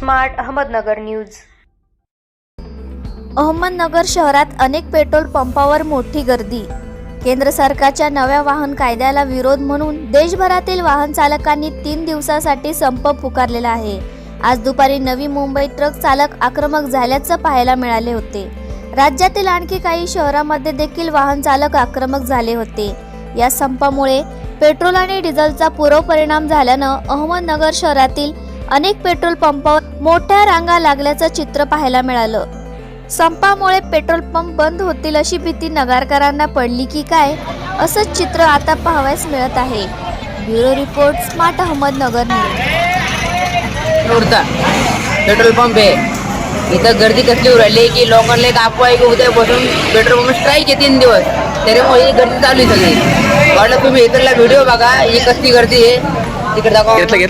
Smart Ahmednagar news. Ahmednagar शहरात अनेक petrol पंपावर मोठी गर्दी। केंद्र सरकारच्या नव्या वाहन कायद्याला विरोध म्हणून देशभरातील वाहन चालकांनी 3 दिवसासाठी संप पुकारलेला आहे। आज दुपारी नवी मुंबई ट्रक चालक आक्रमक झाल्याचं पाहायला मिळाले होते। राज्यातील आणखी काही शहरांमध्ये देखील वाहन चालक आक्रमक झाले होते। या संपामुळे पेट्रोल आणि डिझेलचा पूर्व परिणाम झाल्यानं अहमदनगर शहरातील अनेक पेट्रोल पंपावर मोठ्या रांगा लागल्याचं चित्र पाहायला मिळालं। संपामुळे पेट्रोल पंप बंद होतील अशी भीती नगरकरांना पडली की काय, असंच चित्र आता पाहावयास मिळत आहे। Bureau report, smart Ahmednagar news. Petrol pump आहे इथं गर्दी कसली राहिली की लोकांना एक अफवा आहे की उद्या बसून पेट्रोल पंप स्ट्राईक आहे 3 दिवस, त्यामुळे ही गर्दी चालू आहे सगळी। वाटलं तुम्ही इकडला व्हिडिओ बघा, ही कसली गर्दी आहे तिकडे दाखवा। तिकडे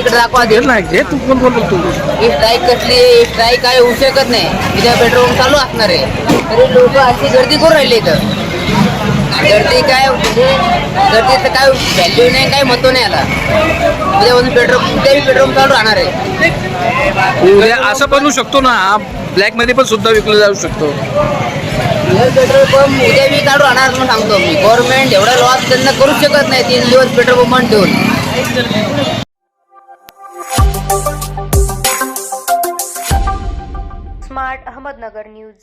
दाखवा ही स्ट्राईक कसली आहे, स्ट्राईक काय होऊ शकत नाही, उद्या पेट्रोल पंप चालू असणार आहे तरी लोक अशी गर्दी करून राहिली इथं। गर्दी काय म्हणजे गर्दीचं काय व्हॅल्यू नाही, काय महत्व नाही आला। उद्यापासून पेट्रोल पंप चालू राहणार आहे। उद्या असं बनवू शकतो ना, ब्लॅक मध्ये पण सुद्धा विकलं जाऊ शकतो। पेट्रोल पंप उद्या मी चालू राहणार म्हणून सांगतो मी। गव्हर्नमेंट एवढा लॉस त्यांना करू शकत नाही 3 दिवस पेट्रोल पंप ठेवून। Smart Ahmednagar news.